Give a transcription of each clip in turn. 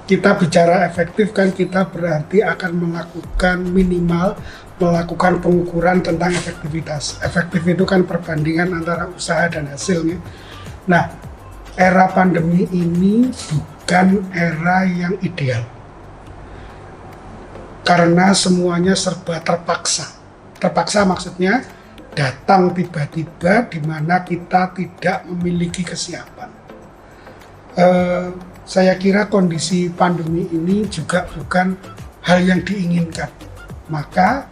Kita bicara efektif kan, kita berarti akan melakukan pengukuran tentang efektivitas. Efektif itu kan perbandingan antara usaha dan hasilnya. Nah, era pandemi ini bukan era yang ideal karena semuanya serba terpaksa. Terpaksa maksudnya datang tiba-tiba di mana kita tidak memiliki kesiapan. Saya kira kondisi pandemi ini juga bukan hal yang diinginkan. Maka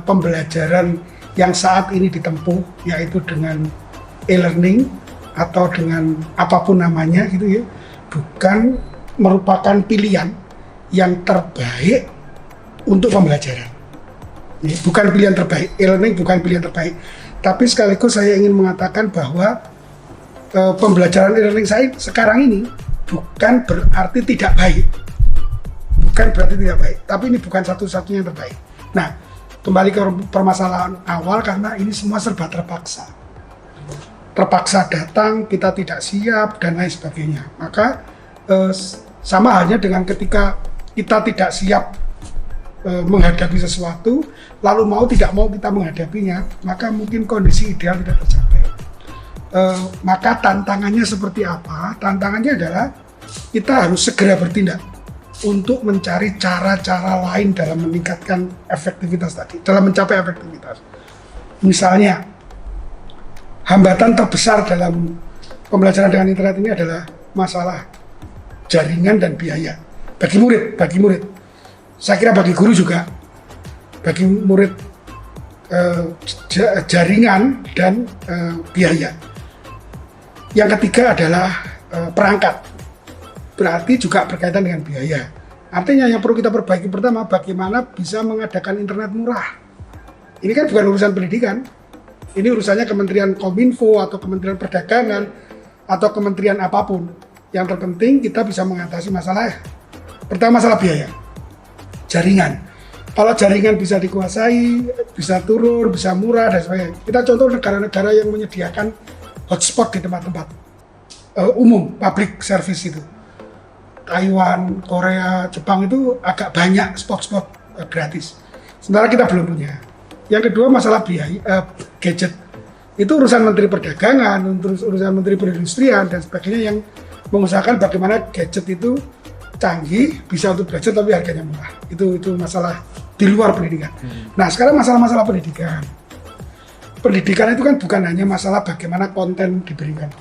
pembelajaran yang saat ini ditempuh, yaitu dengan e-learning atau dengan apapun namanya gitu ya, bukan merupakan pilihan yang terbaik untuk pembelajaran. Bukan pilihan terbaik, e-learning bukan pilihan terbaik. Tapi sekaligus saya ingin mengatakan bahwa pembelajaran e-learning saya sekarang ini bukan berarti tidak baik, tapi ini bukan satu-satunya yang terbaik. Nah, kembali ke permasalahan awal, karena ini semua serba terpaksa datang, kita tidak siap dan lain sebagainya. Maka sama halnya dengan ketika kita tidak siap menghadapi sesuatu, lalu tidak mau kita menghadapinya, maka mungkin kondisi ideal tidak tercapai. Maka tantangannya seperti apa? Tantangannya adalah kita harus segera bertindak untuk mencari cara-cara lain dalam meningkatkan efektivitas tadi, dalam mencapai efektivitas. Misalnya, hambatan terbesar dalam pembelajaran dengan internet ini adalah masalah jaringan dan biaya bagi murid. Saya kira bagi guru juga, bagi murid jaringan dan biaya. Yang ketiga adalah perangkat, berarti juga berkaitan dengan biaya. Artinya yang perlu kita perbaiki pertama, bagaimana bisa mengadakan internet murah. Ini kan bukan urusan pendidikan, ini urusannya Kementerian Kominfo atau Kementerian Perdagangan atau kementerian apapun. Yang terpenting kita bisa mengatasi masalah, pertama masalah biaya, jaringan. Kalau jaringan bisa dikuasai, bisa turun, bisa murah dan sebagainya. Kita contoh negara-negara yang menyediakan hotspot di tempat-tempat umum, public service itu. Taiwan, Korea, Jepang itu agak banyak spot-spot gratis. Sementara kita belum punya. Yang kedua masalah biaya, gadget. Itu urusan Menteri Perdagangan, urusan Menteri Perindustrian dan sebagainya yang mengusahakan bagaimana gadget itu canggih, bisa untuk belajar tapi harganya murah. Itu masalah di luar pendidikan. Nah, sekarang masalah-masalah pendidikan. Pendidikan itu kan bukan hanya masalah bagaimana konten diberikan,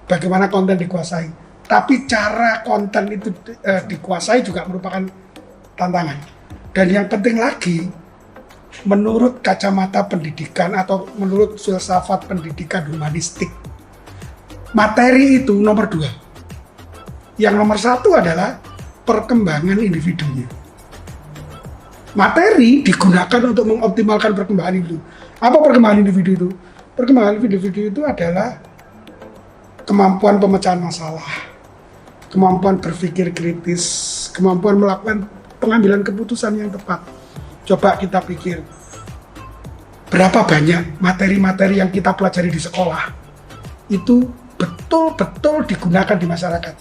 bagaimana konten dikuasai, tapi cara konten itu dikuasai juga merupakan tantangan. Dan yang penting lagi, menurut kacamata pendidikan atau menurut filsafat pendidikan humanistik, materi itu nomor 2. Yang nomor 1 adalah perkembangan individunya. Materi digunakan untuk mengoptimalkan perkembangan individu. Apa perkembangan individu itu? Perkembangan individu itu adalah kemampuan pemecahan masalah, kemampuan berpikir kritis, kemampuan melakukan pengambilan keputusan yang tepat. Coba kita pikir, berapa banyak materi-materi yang kita pelajari di sekolah itu betul-betul digunakan di masyarakat?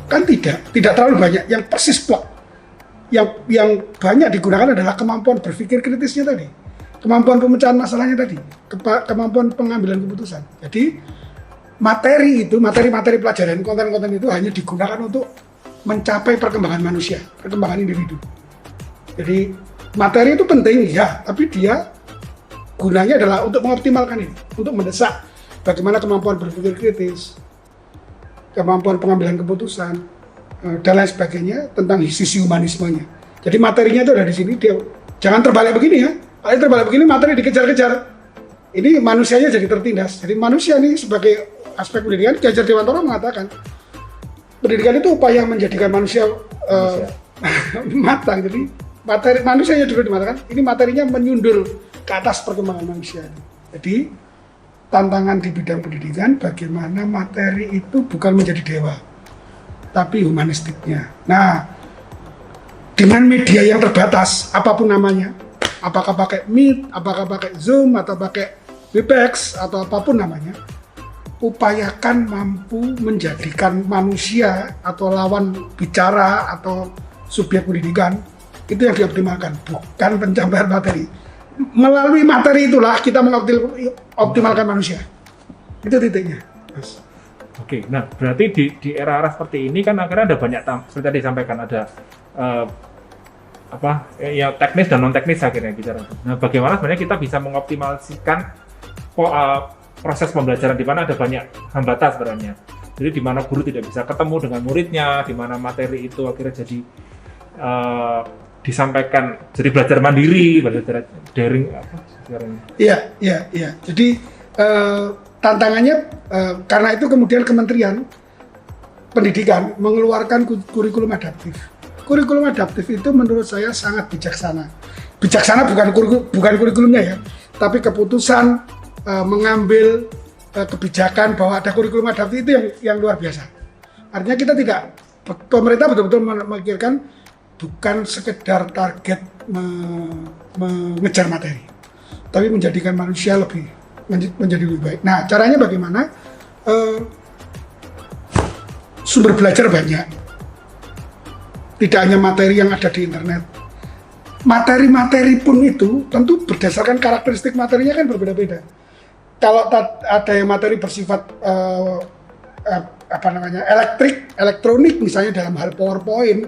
Kan tidak terlalu banyak yang persis plek. Yang banyak digunakan adalah kemampuan berpikir kritisnya tadi, kemampuan pemecahan masalahnya tadi, kemampuan pengambilan keputusan. Jadi materi pelajaran, konten-konten itu hanya digunakan untuk mencapai perkembangan manusia, perkembangan individu. Jadi materi itu penting ya, tapi dia gunanya adalah untuk mengoptimalkan ini, untuk mendesak bagaimana kemampuan berpikir kritis, kemampuan pengambilan keputusan, dan lain sebagainya tentang sisi humanismenya. Jadi materinya itu ada di sini, dia jangan terbalik begini ya. Kalau terbalik begini materi dikejar-kejar, ini manusianya jadi tertindas. Jadi manusia ini sebagai aspek pendidikan, Ki Hajar Dewantara mengatakan pendidikan itu upaya menjadikan manusia matang. Jadi materi manusianya dulu dimatakan, ini materinya menyundul ke atas perkembangan manusia. Jadi tantangan di bidang pendidikan bagaimana materi itu bukan menjadi dewa, tapi humanistiknya. Nah, dengan media yang terbatas, apapun namanya, apakah pakai Meet, apakah pakai Zoom, atau pakai Webex, atau apapun namanya, upayakan mampu menjadikan manusia atau lawan bicara atau subjek pendidikan itu yang dioptimalkan, bukan pencapaian materi. Melalui materi itulah kita mengoptimalkan manusia. Itu titiknya, Mas. Oke, nah berarti di era-era seperti ini kan akhirnya ada banyak seperti tadi disampaikan ada ya teknis dan non teknis akhirnya bicara. Nah, bagaimana sebenarnya kita bisa mengoptimalkan proses pembelajaran di mana ada banyak hambatan sebenarnya. Jadi di mana guru tidak bisa ketemu dengan muridnya, di mana materi itu akhirnya jadi disampaikan jadi belajar mandiri, belajar daring Iya. Jadi tantangannya karena itu kemudian Kementerian Pendidikan mengeluarkan kurikulum adaptif. Kurikulum adaptif itu menurut saya sangat bijaksana. Bijaksana bukan kurikulumnya ya, tapi keputusan mengambil kebijakan bahwa ada kurikulum adaptif itu yang luar biasa. Artinya kita tidak, pemerintah betul-betul memikirkan bukan sekedar target mengejar materi, tapi menjadikan manusia menjadi lebih baik. Nah, caranya bagaimana? Sumber belajar banyak, tidak hanya materi yang ada di internet. Materi-materi pun itu tentu berdasarkan karakteristik materinya kan berbeda-beda. Kalau ada yang materi bersifat elektronik misalnya dalam hal PowerPoint,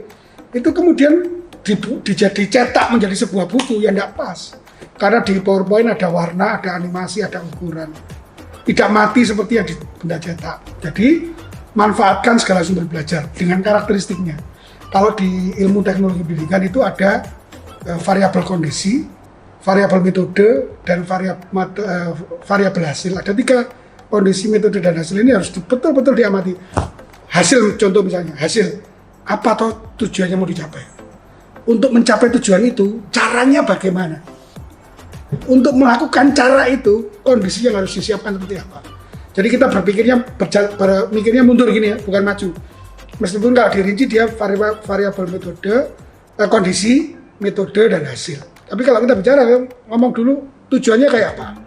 itu kemudian dicetak menjadi sebuah buku yang tidak pas. Karena di PowerPoint ada warna, ada animasi, ada ukuran. Tidak mati seperti yang di benda cetak. Jadi manfaatkan segala sumber belajar dengan karakteristiknya. Kalau di ilmu teknologi pendidikan itu ada variabel kondisi, variabel metode, dan variabel hasil. Ada 3 kondisi, metode, dan hasil ini harus betul-betul diamati. Hasil, contoh misalnya, hasil apa atau tujuannya mau dicapai. Untuk mencapai tujuan itu, caranya bagaimana? Untuk melakukan cara itu, kondisi yang harus disiapkan seperti apa. Jadi kita berpikirnya mundur gini ya, bukan maju. Meskipun kalau dirinci dia variabel metode, kondisi, metode, dan hasil. Tapi kalau kita bicara, ngomong dulu tujuannya kayak apa.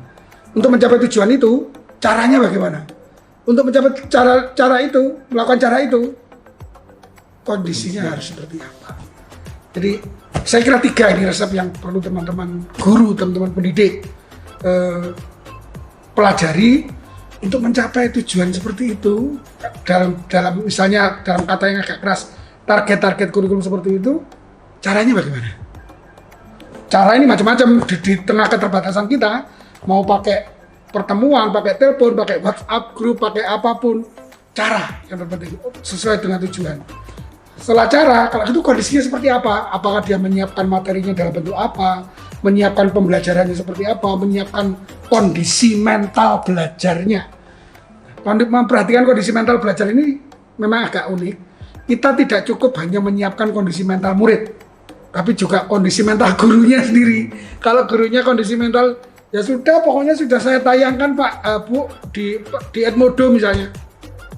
Untuk mencapai tujuan itu, caranya bagaimana. Untuk mencapai cara itu, melakukan cara itu, kondisinya harus seperti apa. Jadi saya kira 3 ini resep yang perlu teman-teman guru, teman-teman pendidik pelajari untuk mencapai tujuan seperti itu. Dalam misalnya dalam kata yang agak keras, target-target kurikulum seperti itu, caranya bagaimana? Cara ini macam-macam di tengah keterbatasan kita, mau pakai pertemuan, pakai telepon, pakai WhatsApp grup, pakai apapun, cara yang terpenting sesuai dengan tujuan. Setelah cara, kalau itu kondisinya seperti apa? Apakah dia menyiapkan materinya dalam bentuk apa? Menyiapkan pembelajarannya seperti apa? Menyiapkan kondisi mental belajarnya. Memperhatikan kondisi mental belajar ini memang agak unik. Kita tidak cukup hanya menyiapkan kondisi mental murid, tapi juga kondisi mental gurunya sendiri. Kalau gurunya kondisi mental, ya sudah, pokoknya sudah saya tayangkan Pak, Bu, di Edmodo misalnya.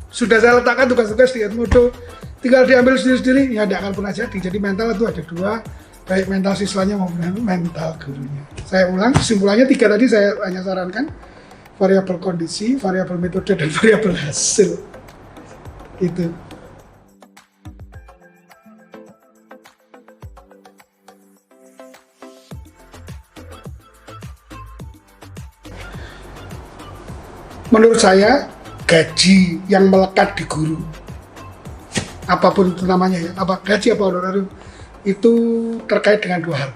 Sudah saya letakkan tugas-tugas di Edmodo. Tinggal diambil sendiri-sendiri, ya tidak akan pernah jadi. Jadi mental itu ada 2, baik mental siswanya maupun mental gurunya. Saya ulang, kesimpulannya 3 tadi saya hanya sarankan, variabel kondisi, variabel metode, dan variabel hasil. Itu. Menurut saya, gaji yang melekat di guru, apapun itu namanya ya, apa gaji apa honorarium, itu terkait dengan 2 hal.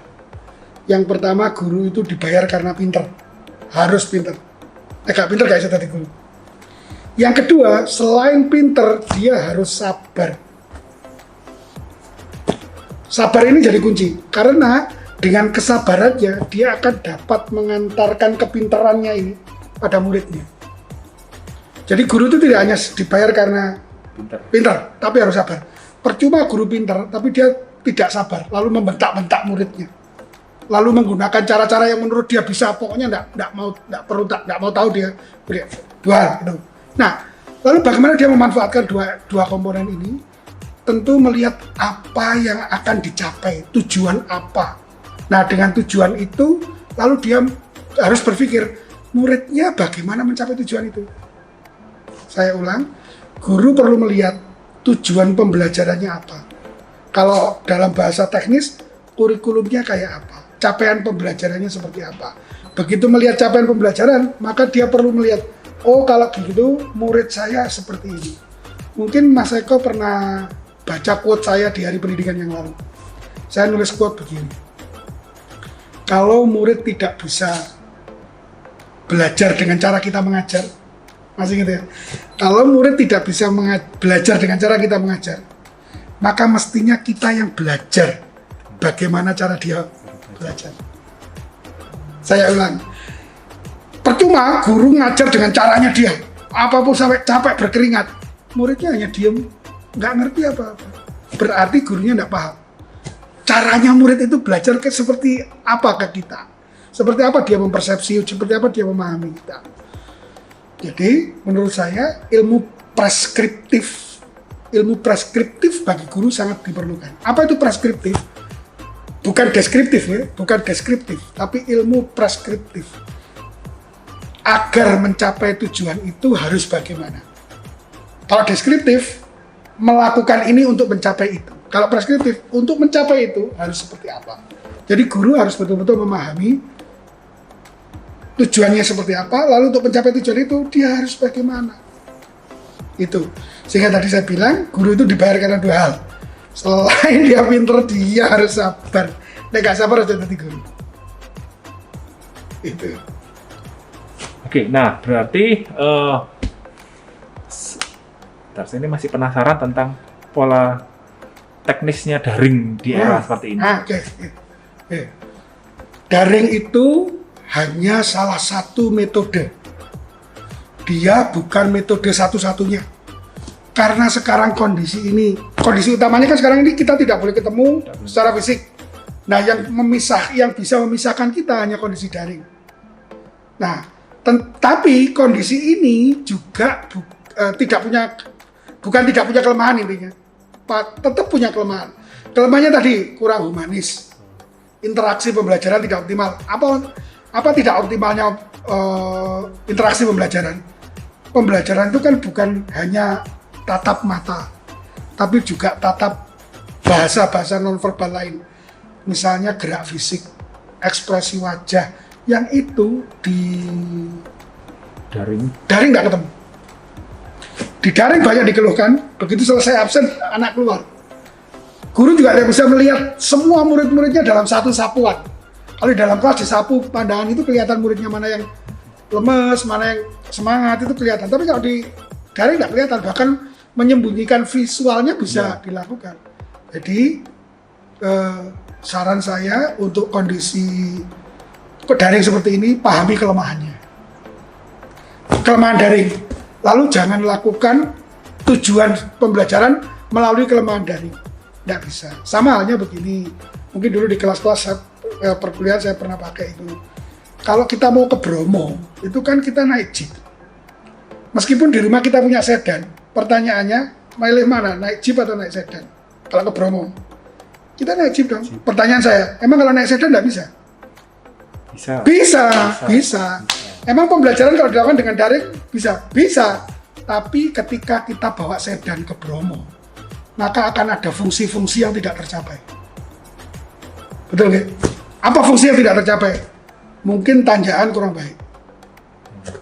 Yang pertama, guru itu dibayar karena pinter, harus pinter. Gak pinter gak bisa jadi guru. Yang kedua, selain pinter, dia harus sabar. Sabar ini jadi kunci, karena dengan kesabarannya dia akan dapat mengantarkan kepintarannya ini pada muridnya. Jadi guru itu tidak hanya dibayar karena pintar, tapi harus sabar. Percuma guru pintar, tapi dia tidak sabar, lalu membentak-bentak muridnya, lalu menggunakan cara-cara yang menurut dia bisa, pokoknya nggak mau tahu dia dua hal gitu. Nah, lalu bagaimana dia memanfaatkan dua komponen ini? Tentu melihat apa yang akan dicapai, tujuan apa. Nah, dengan tujuan itu, lalu dia harus berpikir, muridnya bagaimana mencapai tujuan itu. Saya ulang, guru perlu melihat tujuan pembelajarannya apa. Kalau dalam bahasa teknis, kurikulumnya kayak apa, capaian pembelajarannya seperti apa. Begitu melihat capaian pembelajaran, maka dia perlu melihat, oh kalau gitu murid saya seperti ini. Mungkin Mas Eko pernah baca quote saya di Hari Pendidikan yang lalu. Saya nulis quote begini, kalau murid tidak bisa belajar dengan cara kita mengajar, masih gitu ya, kalau murid tidak bisa belajar dengan cara kita mengajar, maka mestinya kita yang belajar bagaimana cara dia belajar. Saya ulang, percuma guru ngajar dengan caranya dia, apapun sampai capek berkeringat, muridnya hanya diem, nggak ngerti apa-apa. Berarti gurunya nggak paham. Caranya murid itu belajar seperti apa ke kita, seperti apa dia mempersepsi, seperti apa dia memahami kita. Jadi menurut saya ilmu preskriptif bagi guru sangat diperlukan. Apa itu preskriptif? Bukan deskriptif ya, bukan deskriptif, tapi ilmu preskriptif. Agar mencapai tujuan itu harus bagaimana? Kalau deskriptif, melakukan ini untuk mencapai itu. Kalau preskriptif, untuk mencapai itu harus seperti apa. Jadi guru harus betul-betul memahami tujuannya seperti apa, lalu untuk mencapai tujuan itu dia harus bagaimana. Itu. Sehingga tadi saya bilang, guru itu dibayar karena dua hal. Selain dia pinter, dia harus sabar. Nek gak sabar harus jadi guru. Itu. Oke, nah berarti saya ini masih penasaran tentang pola teknisnya daring di era seperti ini. Oke. Daring itu hanya salah satu metode. Dia bukan metode satu-satunya. Karena sekarang kondisi utamanya kan sekarang ini kita tidak boleh ketemu secara fisik. Nah, yang bisa memisahkan kita hanya kondisi daring. Nah, tapi kondisi ini juga tidak punya kelemahan intinya. Tetap punya kelemahan. Kelemahannya tadi kurang humanis, interaksi pembelajaran tidak optimal. Apa tidak optimalnya interaksi pembelajaran? Pembelajaran itu kan bukan hanya tatap mata, tapi juga tatap bahasa-bahasa nonverbal lain. Misalnya gerak fisik, ekspresi wajah, yang itu di daring nggak ketemu. Di daring banyak dikeluhkan, begitu selesai absen, anak keluar. Guru juga tidak bisa melihat semua murid-muridnya dalam satu sapuan. Kalau di dalam kelas disapu, pandangan itu kelihatan muridnya mana yang lemes, mana yang semangat, itu kelihatan. Tapi kalau di daring tidak kelihatan, bahkan menyembunyikan visualnya bisa dilakukan. Jadi, saran saya untuk kondisi daring seperti ini, pahami kelemahannya. Kelemahan daring. Lalu jangan lakukan tujuan pembelajaran melalui kelemahan daring. Nggak bisa. Sama halnya begini. Mungkin dulu di kelas-kelas perkuliahan saya pernah pakai itu. Kalau kita mau ke Bromo, itu kan kita naik jeep. Meskipun di rumah kita punya sedan, pertanyaannya, milih mana? Naik jeep atau naik sedan? Kalau ke Bromo. Kita naik jeep dong. Pertanyaan saya, emang kalau naik sedan nggak bisa? Bisa. Emang pembelajaran kalau dilakukan dengan daring bisa. Tapi ketika kita bawa sedan ke Bromo, maka akan ada fungsi-fungsi yang tidak tercapai. Betul nggak? Apa fungsi yang tidak tercapai? Mungkin tanjakan kurang baik.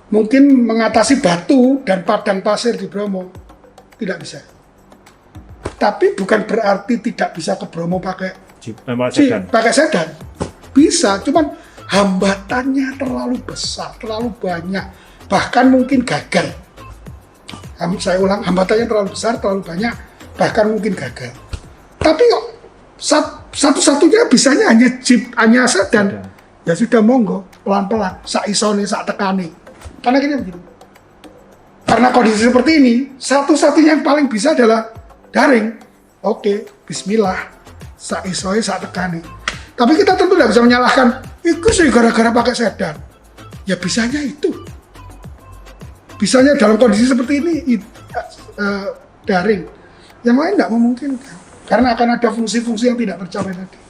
Mungkin mengatasi batu dan padang pasir di Bromo tidak bisa. Tapi bukan berarti tidak bisa ke Bromo pakai sedan. Bisa, cuman hambatannya terlalu besar, terlalu banyak, bahkan mungkin gagal. Saya ulang, hambatannya terlalu besar, terlalu banyak, bahkan mungkin gagal. Tapi kok Satu-satunya bisanya hanya sedan. Ya sudah monggo, pelan-pelan, sak isone, sak tekani. Karena gini begitu. Karena kondisi seperti ini, satu-satunya yang paling bisa adalah daring. Oke, bismillah, sak isone, sak tekani. Tapi kita tentu tidak bisa menyalahkan, itu sih gara-gara pakai sedan. Ya bisanya itu. Bisanya dalam kondisi seperti ini, daring. Yang lain tidak memungkinkan. Karena akan ada fungsi-fungsi yang tidak tercapai tadi.